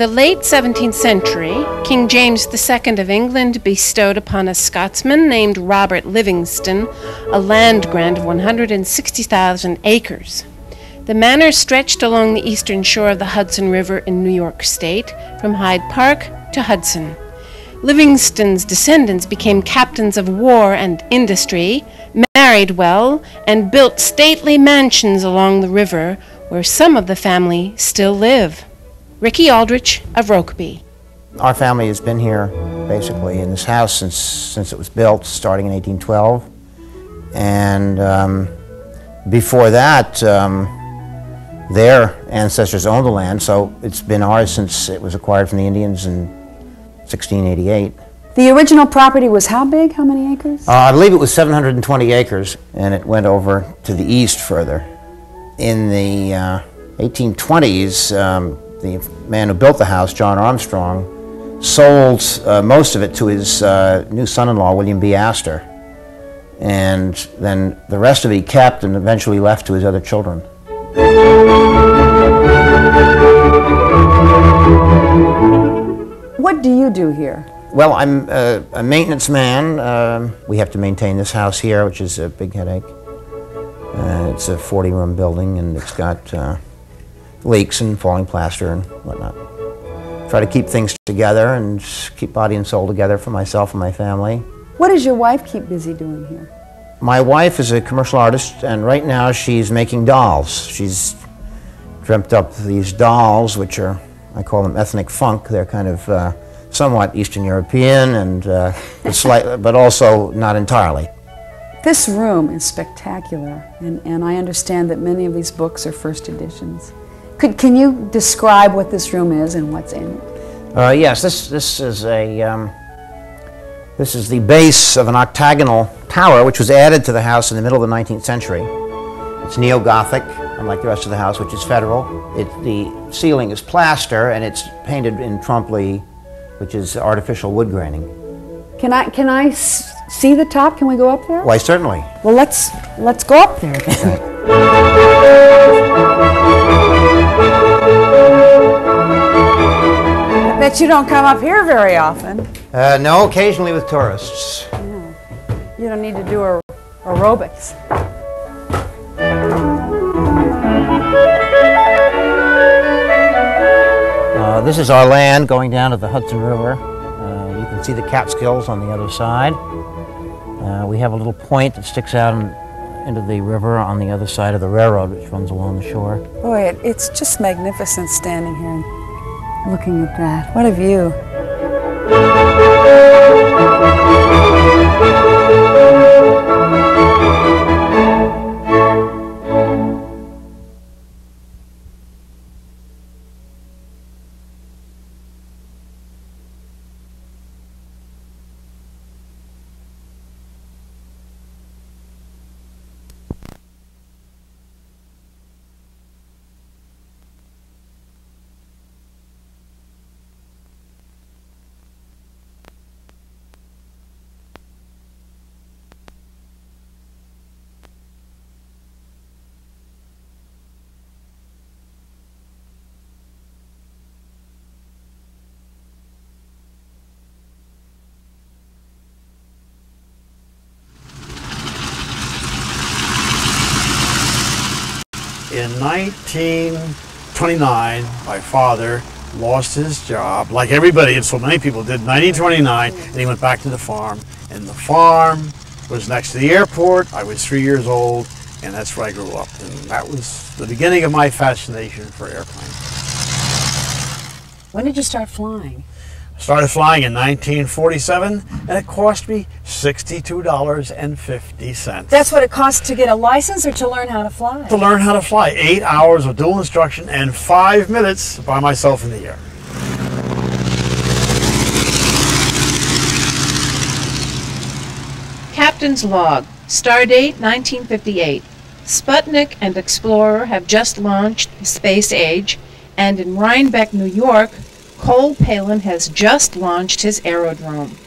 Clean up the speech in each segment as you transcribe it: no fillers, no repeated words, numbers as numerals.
the late 17th century, King James II of England bestowed upon a Scotsman named Robert Livingston a land grant of 160,000 acres. The manor stretched along the eastern shore of the Hudson River in New York State, from Hyde Park to Hudson. Livingston's descendants became captains of war and industry, married well, and built stately mansions along the river, where some of the family still live. Ricky Aldrich of Rokeby. Our family has been here, basically, in this house since it was built, starting in 1812. And before that, their ancestors owned the land, so it's been ours since it was acquired from the Indians in 1688. The original property was how big? How many acres? I believe it was 720 acres, and it went over to the east further. In the 1820s, the man who built the house, John Armstrong, sold most of it to his new son-in-law, William B. Astor. And then the rest of it he kept and eventually left to his other children. What do you do here? Well, I'm a maintenance man. We have to maintain this house here, which is a big headache. It's a 40-room building, and it's got leaks and falling plaster and whatnot. Try to keep things together and keep body and soul together for myself and my family. What does your wife keep busy doing here? My wife is a commercial artist, and right now she's making dolls. She's dreamt up these dolls, which are, I call them ethnic funk. They're kind of somewhat Eastern European, and but also not entirely. This room is spectacular, and I understand that many of these books are first editions. Can you describe what this room is and what's in it? Yes, this is a this is the base of an octagonal tower which was added to the house in the middle of the 19th century. It's neo-Gothic, unlike the rest of the house, which is federal. The ceiling is plaster, and it's painted in trompe-l'oeil, which is artificial wood graining. Can I see the top? Can we go up there? Why, certainly. Well, let's go up there then. I bet you don't come up here very often. No, occasionally with tourists. Yeah. You don't need to do aerobics. This is our land going down to the Hudson River. You can see the Catskills on the other side. We have a little point that sticks out into the river on the other side of the railroad, which runs along the shore. Boy, it's just magnificent standing here and looking at that. What a view. In 1929, my father lost his job, like everybody and so many people did, in 1929, and he went back to the farm. And the farm was next to the airport. I was 3 years old, and that's where I grew up. And that was the beginning of my fascination for airplanes. When did you start flying? I started flying in 1947, and it cost me $62.50. That's what it costs to get a license or to learn how to fly? To learn how to fly. 8 hours of dual instruction and 5 minutes by myself in the air. Captain's log, stardate 1958. Sputnik and Explorer have just launched the space age, and in Rhinebeck, New York, Cole Palin has just launched his aerodrome.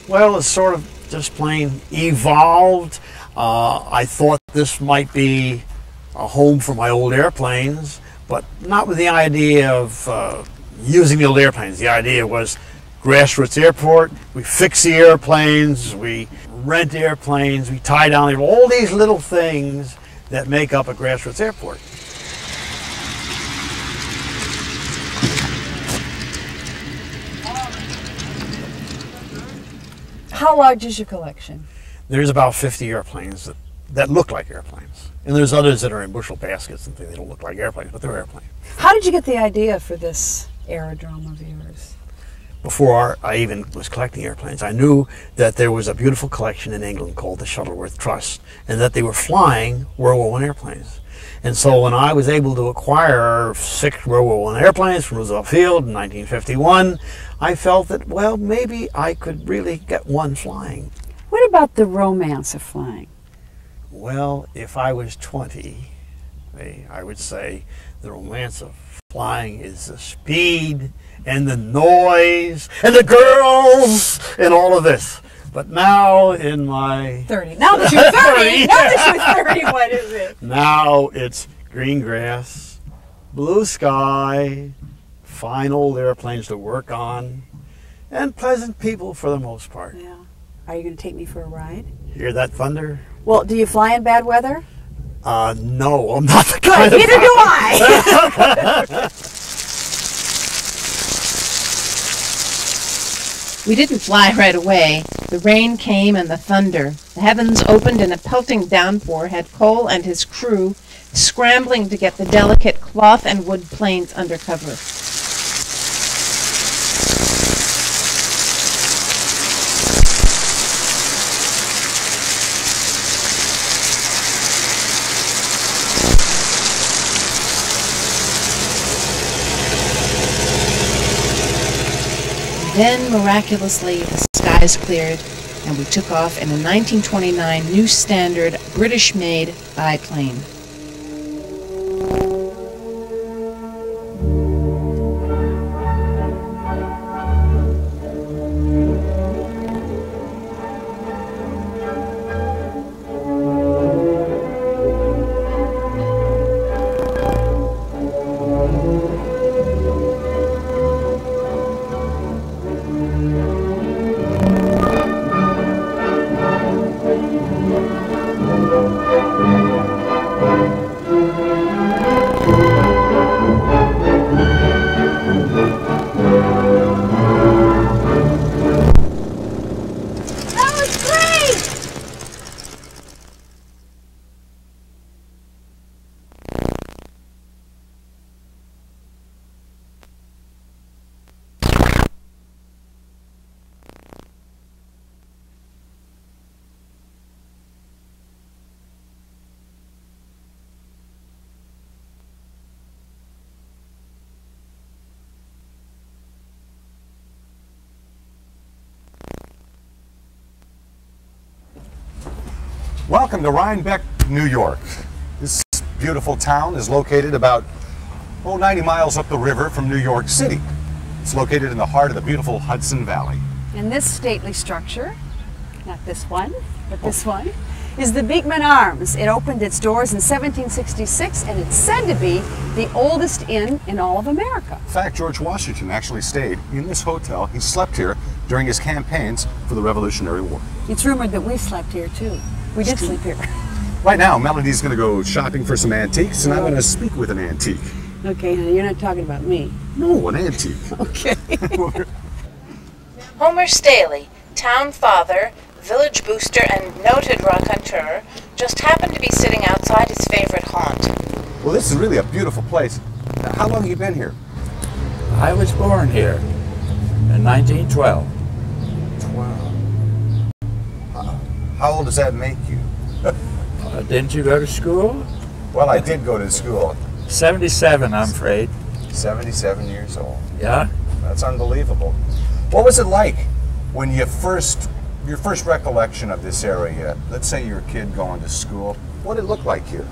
Well, it's sort of just plain evolved. I thought this might be a home for my old airplanes, but not with the idea of using the old airplanes. The idea was Grassroots Airport, we fix the airplanes, we rent airplanes, we tie down all these little things that make up a Grassroots Airport. How large is your collection? There's about 50 airplanes that look like airplanes. And there's others that are in bushel baskets and things. They don't look like airplanes, but they're airplanes. How did you get the idea for this aerodrome of yours? Before I even was collecting airplanes, I knew that there was a beautiful collection in England called the Shuttleworth Trust, and that they were flying World War I airplanes. And so when I was able to acquire 6 World War I airplanes from Roosevelt Field in 1951, I felt that, well, maybe I could really get one flying. What about the romance of flying? Well, if I was 20, I would say the romance of flying is the speed and the noise and the girls and all of this. But now in my 30. Now that you're 30, now that you're 30, what is it? Now it's green grass, blue sky, fine old airplanes to work on, and pleasant people for the most part. Yeah. Are you going to take me for a ride? Hear that thunder? Well, do you fly in bad weather? No, I'm not the Good, kind of neither do I. We didn't fly right away. The rain came and the thunder. The heavens opened and a pelting downpour had Cole and his crew scrambling to get the delicate cloth and wood planes under cover. Then, miraculously, the skies cleared, and we took off in a 1929 New Standard British-made biplane. Welcome to Rhinebeck, New York. This beautiful town is located about 90 miles up the river from New York City. It's located in the heart of the beautiful Hudson Valley. And this stately structure, not this one, but this one, is the Beekman Arms. It opened its doors in 1766 and it's said to be the oldest inn in all of America. In fact, George Washington actually stayed in this hotel. He slept here during his campaigns for the Revolutionary War. It's rumored that we slept here too. We did sleep here. Right now, Melody's going to go shopping for some antiques, and I'm going to speak with an antique. Okay, honey, you're not talking about me. No, an antique. Okay. Homer Staley, town father, village booster, and noted raconteur, just happened to be sitting outside his favorite haunt. Well, this is really a beautiful place. How long have you been here? I was born here in 1912. 12. How old does that make you? Didn't you go to school? Well, I did go to school. 77, I'm afraid. 77 years old. Yeah? That's unbelievable. What was it like when your first recollection of this area? Let's say you're a kid going to school. What did it look like here?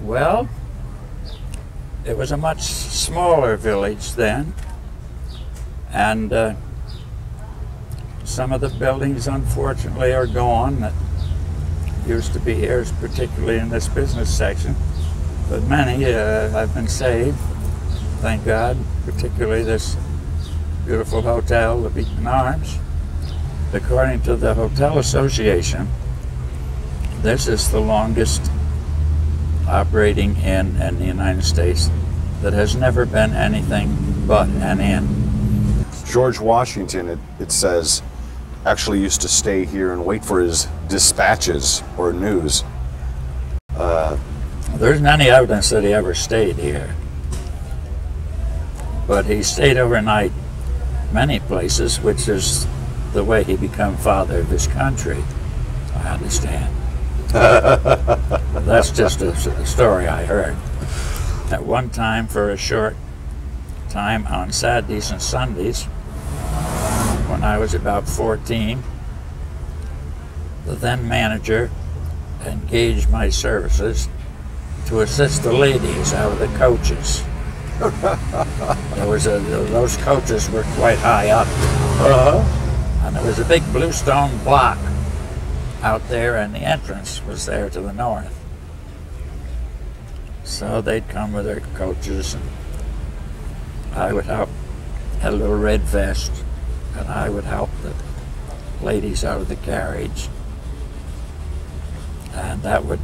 Well, it was a much smaller village then, and some of the buildings, unfortunately, are gone that used to be here, particularly in this business section. But many have been saved. thank God, particularly this beautiful hotel, the Beekman Arms. According to the Hotel Association, this is the longest operating inn in the United States that has never been anything but an inn. George Washington, it says, actually used to stay here and wait for his dispatches or news. There isn't any evidence that he ever stayed here, but he stayed overnight many places, which is the way he became father of his country, I understand. That's just a story I heard. At one time, for a short time on Saturdays and Sundays, when I was about 14, the then manager engaged my services to assist the ladies out of the coaches. Those coaches were quite high up. And there was a big bluestone block out there, and the entrance was there to the north. So they'd come with their coaches, and I would help, had a little red vest, and I would help the ladies out of the carriage. And that would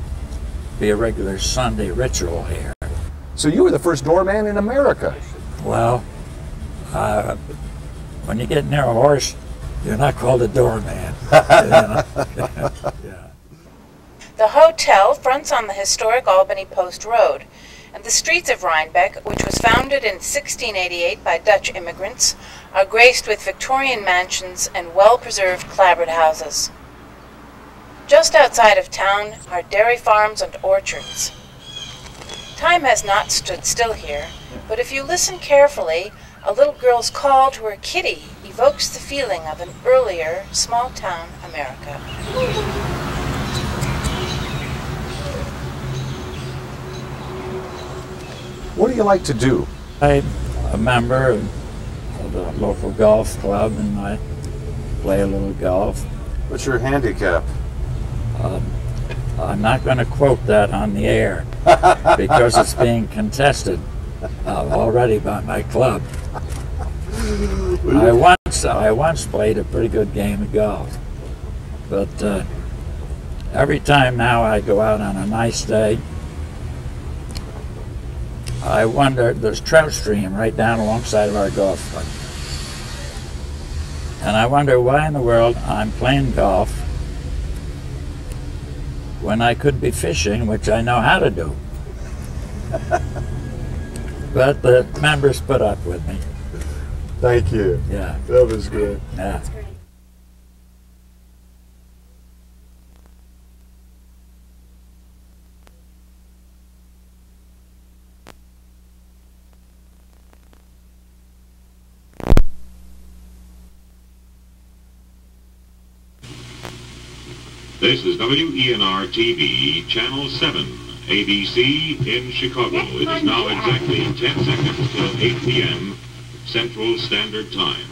be a regular Sunday ritual here. So you were the first doorman in America. Well, when you get near a horse, you're not called a doorman. Yeah. The hotel fronts on the historic Albany Post Road, and the streets of Rhinebeck, which was founded in 1688 by Dutch immigrants, are graced with Victorian mansions and well-preserved clapboard houses. Just outside of town are dairy farms and orchards. Time has not stood still here, but if you listen carefully, a little girl's call to her kitty evokes the feeling of an earlier small-town America. What do you like to do? I'm a member of the local golf club, and I play a little golf. What's your handicap? I'm not going to quote that on the air because it's being contested already by my club. I once played a pretty good game of golf, but every time now I go out on a nice day, I wonder, there's trout stream right down alongside of our golf club, and I wonder why in the world I'm playing golf when I could be fishing, which I know how to do. But the members put up with me. Thank you. Yeah. That was good. Yeah. This is WENR TV, Channel 7, ABC in Chicago. It is now exactly 10 seconds till 8 p.m. Central Standard Time.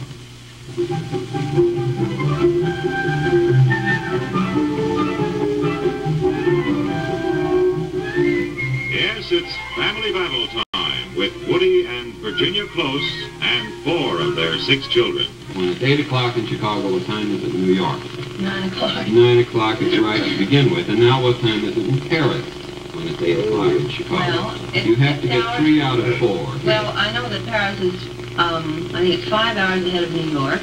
Yes, it's Family Battle Time with Woody and Virginia Close and 4 of their 6 children. When it's 8 o'clock in Chicago, what time is it in New York? 9 o'clock. 9 o'clock is right to begin with. And now what time is it in Paris when it's 8 o'clock in Chicago? Well, you have to get 3 out of 4. Well, I know that Paris is, I think it's 5 hours ahead of New York.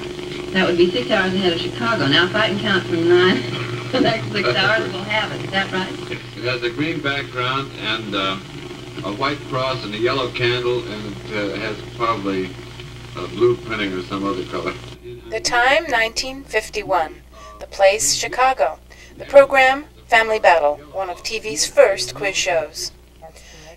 That would be 6 hours ahead of Chicago. Now, if I can count from 9, the next 6 hours we'll have it. Is that right? It has a green background and a white cross and a yellow candle, and it has probably blue printing or some other color. The time, 1951. The place, Chicago. The program, Family Battle, one of TV's first quiz shows.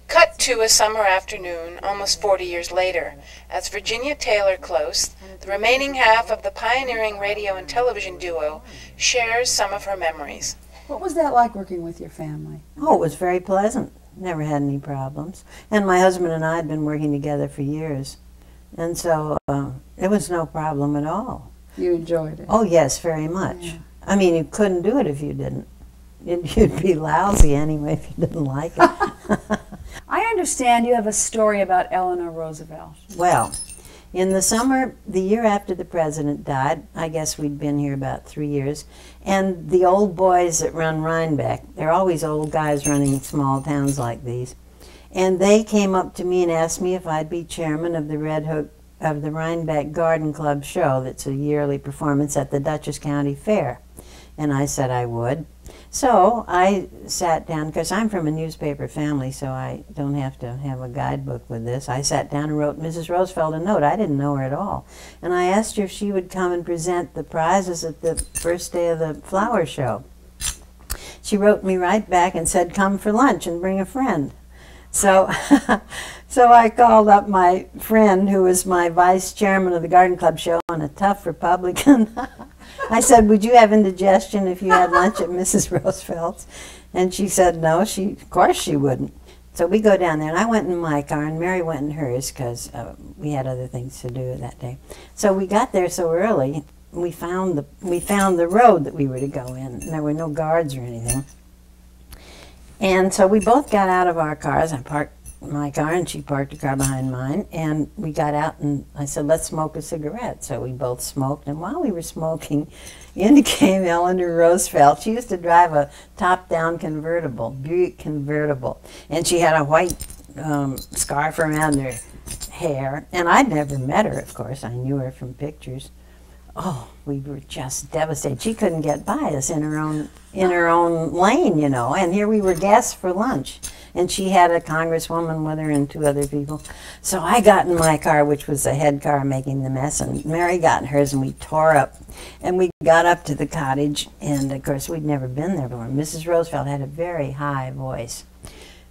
Cut to a summer afternoon, almost 40 years later, as Virginia Taylor Close, the remaining half of the pioneering radio and television duo, shares some of her memories. What was that like working with your family? Oh, it was very pleasant. Never had any problems. And my husband and I had been working together for years. And so it was no problem at all. You enjoyed it? Oh, yes, very much. Yeah. I mean, you couldn't do it if you didn't. You'd be lousy anyway if you didn't like it. I understand you have a story about Eleanor Roosevelt. Well, in the summer, the year after the president died, I guess we'd been here about 3 years, and the old boys that run Rhinebeck, they're always old guys running small towns like these, and they came up to me and asked me if I'd be chairman of the Red Hook, of the Rhinebeck Garden Club show that's a yearly performance at the Dutchess County Fair. And I said I would. So I sat down, because I'm from a newspaper family, so I don't have to have a guidebook with this. I sat down and wrote Mrs. Roosevelt a note. I didn't know her at all. And I asked her if she would come and present the prizes at the first day of the flower show. She wrote me right back and said, come for lunch and bring a friend. So, so I called up my friend, who was my vice chairman of the Garden Club show and a tough Republican. I said, would you have indigestion if you had lunch at Mrs. Roosevelt's? And she said, no, of course she wouldn't. So we go down there, and I went in my car, and Mary went in hers, because we had other things to do that day. So we got there so early, we found the road that we were to go in, and there were no guards or anything. And so we both got out of our cars. I parked my car, and she parked her car behind mine, and we got out, and I said, let's smoke a cigarette. So we both smoked, and while we were smoking, in came Eleanor Roosevelt. She used to drive a top-down convertible, Buick convertible, and she had a white scarf around her hair, and I'd never met her, of course. I knew her from pictures. Oh, we were just devastated. She couldn't get by us in her own lane, you know, and here we were guests for lunch. And she had a congresswoman with her and 2 other people. So I got in my car, which was the head car making the mess, and Mary got in hers, and we tore up. And we got up to the cottage, and of course we'd never been there before. Mrs. Roosevelt had a very high voice.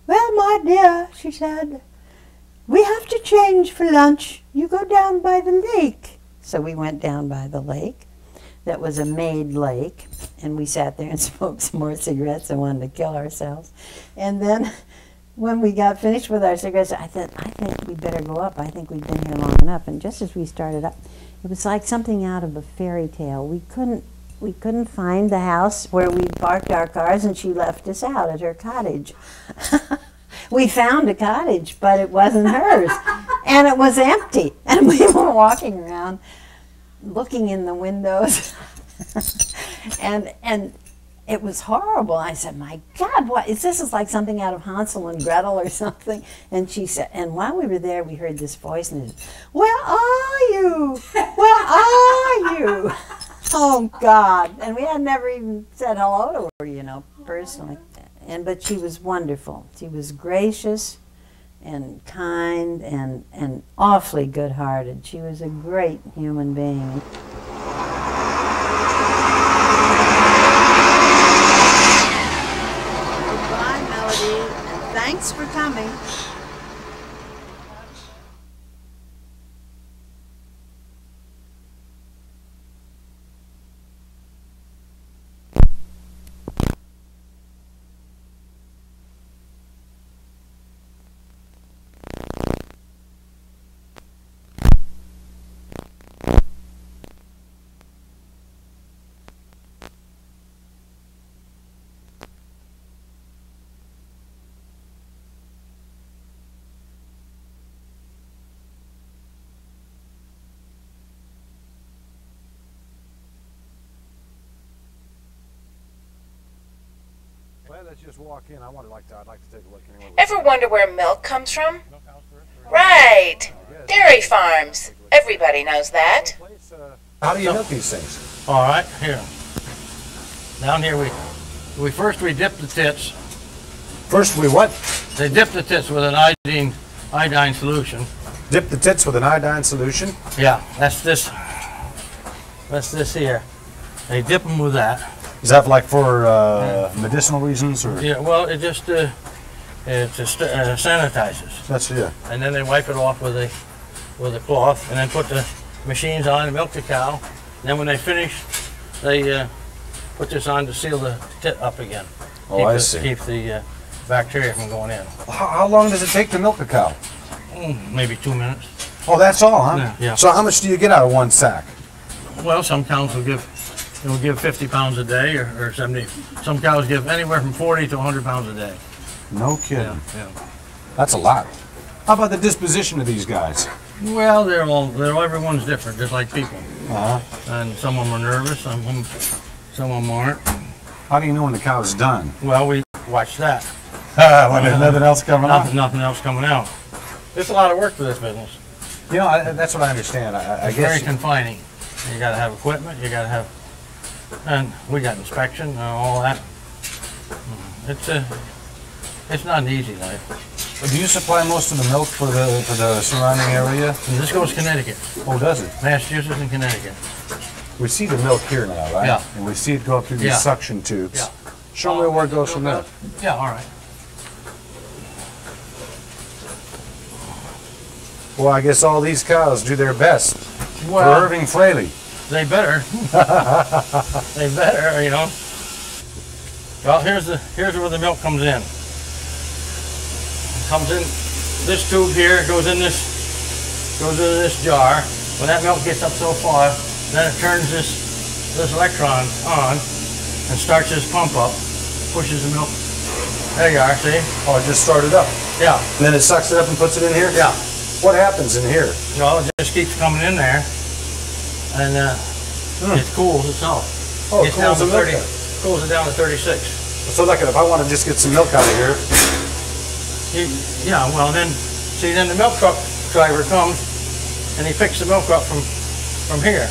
Well, my dear, she said, we have to change for lunch. You go down by the lake. So we went down by the lake. That was a made lake, and we sat there and smoked some more cigarettes and wanted to kill ourselves. And then when we got finished with our cigarettes, I thought, I think we better go up. I think we've been here long enough. And just as we started up, it was like something out of a fairy tale. We couldn't find the house where we parked our cars, and she left us out at her cottage. We found a cottage, but it wasn't hers, and it was empty. And we were walking around, looking in the windows, and it was horrible. I said, "My God, what is this? Is like something out of Hansel and Gretel or something." And she said, and while we were there, we heard this voice, and it was, "Where are you? Where are you?" Oh God! And we had never even said hello to her, you know, personally. But she was wonderful. She was gracious and kind and awfully good-hearted. She was a great human being. Goodbye, Melody, and thanks for coming. Let's just walk in. I'd like to take a look anyway. Ever wonder where milk comes from? Right. Dairy farms. Everybody knows that. How do you milk these things? All right, here. Down here we first dip the tits. First we what? They dip the tits with an iodine solution. Dip the tits with an iodine solution? Yeah, that's this here. They dip them with that. Is that like for medicinal reasons, or? Yeah, well, it just sanitizes. That's yeah. And then they wipe it off with a cloth, and then put the machines on and milk the cow. And then when they finish, they put this on to seal the tit up again. Oh, I see. Keep the bacteria from going in. How long does it take to milk a cow? Maybe 2 minutes. Oh, that's all, huh? Yeah. So how much do you get out of one sack? Well, some cows will give 50 pounds a day, or 70. Some cows give anywhere from 40 to 100 pounds a day. No kidding. Yeah. That's a lot. How about the disposition of these guys? Well, everyone's different, just like people. And some of them are nervous, some of them aren't. How do you know when the cow's done? Well, we watch that. When there's nothing else coming out? Nothing else coming out. It's a lot of work for this business. You know, that's what I understand. I It's guess very confining. You got to have equipment, you got to have, and we got inspection and all that. It's not an easy life. Do you supply most of the milk for the surrounding area? And this goes to Connecticut. Oh, does it? Massachusetts and Connecticut. We see the milk here now, right? Yeah. And we see it go through these Yeah. suction tubes. Yeah. Show me where it goes from there. Yeah, all right. Well, I guess all these cows do their best Well, for Irving Fraley. They better. They better, you know. Well, here's where the milk comes in. Comes in this tube here, goes into this jar. When that milk gets up so far, then it turns this electron on and starts this pump up, pushes the milk. There you are, see? Oh, it just started up. Yeah. And then it sucks it up and puts it in here? Yeah. What happens in here? Well, it just keeps coming in there, and it cools itself. Oh, it Gets down cools to the milk 30. down. Cools it down to 36. So like if I want to just get some milk out of here. Yeah, well then the milk truck driver comes and he picks the milk up from here.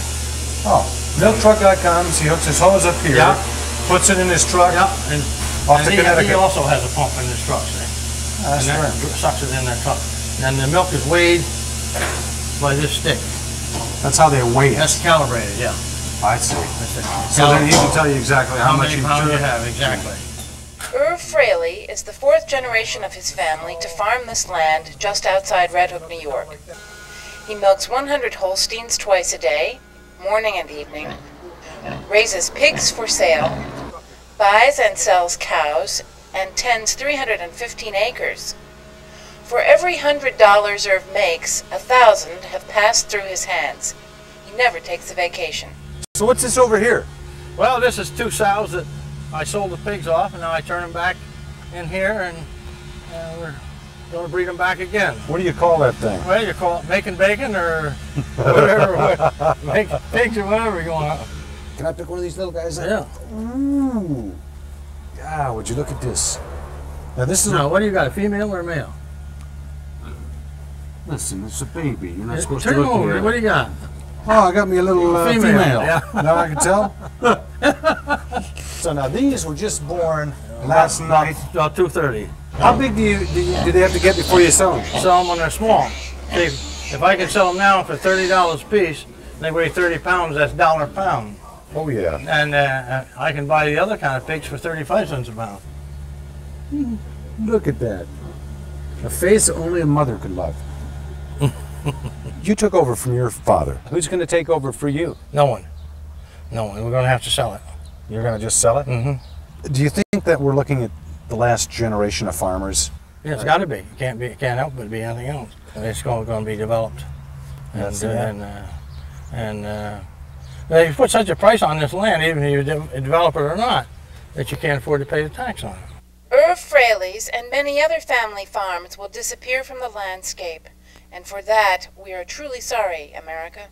Oh, milk truck guy comes, he hooks his hose up here, Yeah. puts it in his truck, Yeah, and, off and to he Connecticut. also has a pump in his truck, see? That's and that right. sucks it in that truck. And the milk is weighed by this stick. That's how they weigh it. That's calibrated, yeah. I see. That's it. So then he can tell you exactly how much many you pounds you took. have, exactly. Irv Fraley is the fourth generation of his family to farm this land just outside Red Hook, New York. He milks 100 Holsteins twice a day, morning and evening, raises pigs for sale, buys and sells cows, and tends 315 acres. For every $100 Irv makes, 1,000 have passed through his hands. He never takes a vacation. So what's this over here? Well, this is 2 sows that I sold the pigs off, and now I turn them back in here, and we're going to breed them back again. What do you call that thing? Well, you call it making bacon or whatever, make pigs or whatever you want. Can I pick one of these little guys up? Yeah. Ooh. Yeah, would you look at this? Now this is Now, what do you got, a female or a male? Listen, it's a baby. You're not supposed Turn to look over, here. what do you got? Oh, I got me a little female. Yeah. Now I can tell. So now these were just born last night. About 2:30. How big do they have to get before you sell them? Sell them when they're small. See, if I can sell them now for $30 a piece, they weigh 30 pounds, that's $1 a pound. Oh yeah. And I can buy the other kind of pigs for 35 cents a pound. Look at that. A face only a mother could love. You took over from your father. Who's going to take over for you? No one. No one. We're going to have to sell it. You're going to just sell it? Mm-hmm. Do you think that we're looking at the last generation of farmers? Yeah, it's got to be. It can't help but be anything else. It's going to be developed. And they put such a price on this land, even if you develop it or not, that you can't afford to pay the tax on it. Irv Fraley's and many other family farms will disappear from the landscape, and for that we are truly sorry, America.